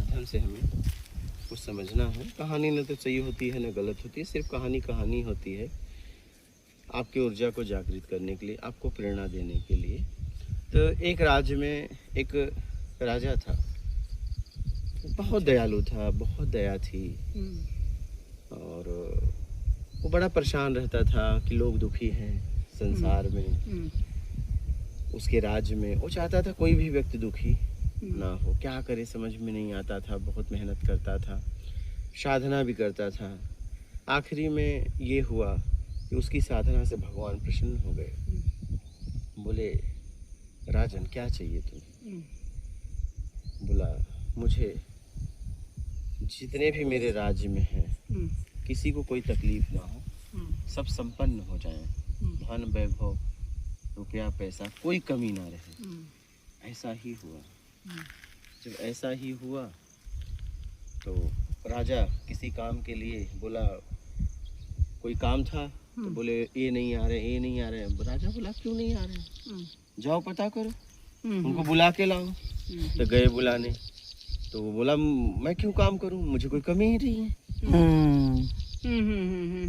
माध्यम से हमें कुछ समझना है। कहानी न तो सही होती है न गलत होती है, सिर्फ कहानी कहानी होती है आपकी ऊर्जा को जागृत करने के लिए, आपको प्रेरणा देने के लिए। तो एक राज्य में एक राजा था, बहुत दयालु था, बहुत दया थी, और वो बड़ा परेशान रहता था कि लोग दुखी हैं संसार में, उसके राज्य में। वो चाहता था कोई भी व्यक्ति दुखी ना हो। क्या करे समझ में नहीं आता था, बहुत मेहनत करता था, साधना भी करता था। आखिरी में ये हुआ कि उसकी साधना से भगवान प्रसन्न हो गए। बोले, राजन क्या चाहिए तुम्हें? बोला, मुझे जितने भी मेरे राज्य में हैं किसी को कोई तकलीफ ना हो, सब संपन्न हो जाएं, धन वैभव रुपया पैसा कोई कमी ना रहे। ऐसा ही हुआ। जब ऐसा ही हुआ तो राजा किसी काम के लिए बोला, कोई काम था तो बोले ये नहीं आ रहे, ये नहीं आ रहे। राजा बोला, क्यों नहीं आ रहे? जाओ पता करो, उनको बुला के लाओ। तो गए बुलाने, तो वो बोला, मैं क्यों काम करूं, मुझे कोई कमी ही नहीं है।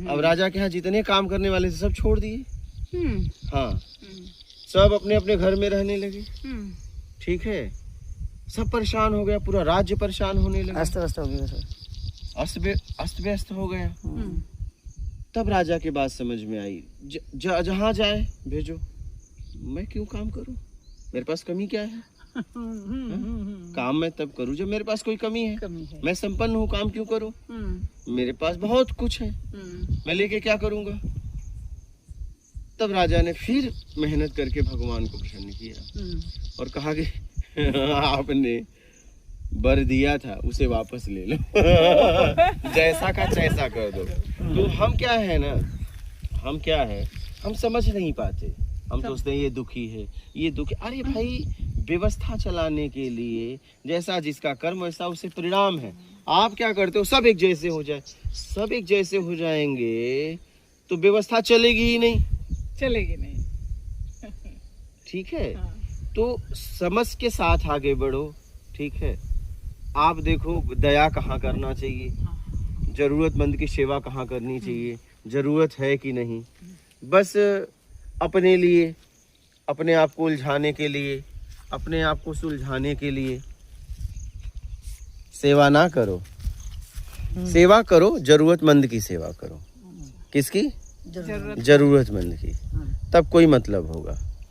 अब राजा के यहाँ जितने काम करने वाले थे सब छोड़ दिए। हाँ, सब अपने अपने घर में रहने लगे। ठीक है, सब परेशान हो गया, पूरा राज्य परेशान होने लगा, अस्त व्यस्त हो गया सर, अस्त व्यस्त हो गया। तब राजा की बात समझ में आई, जहाँ जाए भेजो, मैं क्यों काम करूं, मेरे पास कमी क्या है? काम मैं तब करूं जब मेरे पास कोई कमी है। मैं संपन्न हूँ, काम क्यों करूं? मेरे पास बहुत कुछ है, मैं लेके क्या करूंगा? तब राजा ने फिर मेहनत करके भगवान को प्रसन्न किया और कहा कि आपने वर दिया था उसे वापस ले लो। जैसा का तैसा कर दो। तो हम क्या है ना, हम क्या है, हम समझ नहीं पाते। हम सोचते हैं ये दुखी है, ये दुखी। अरे भाई, व्यवस्था चलाने के लिए जैसा जिसका कर्म वैसा उसे परिणाम है। आप क्या करते हो, सब एक जैसे हो जाए, सब एक जैसे हो जाएंगे तो व्यवस्था चलेगी ही नहीं, चलेगी नहीं। ठीक है। तो समझ के साथ आगे बढ़ो। ठीक है, आप देखो दया कहाँ करना चाहिए, जरूरतमंद की सेवा कहाँ करनी चाहिए, जरूरत है कि नहीं। बस अपने लिए, अपने आप को उलझाने के लिए, अपने आप को सुलझाने के लिए सेवा ना करो। सेवा करो, जरूरतमंद की सेवा करो। किसकी? जरूरतमंद की। तब कोई मतलब होगा।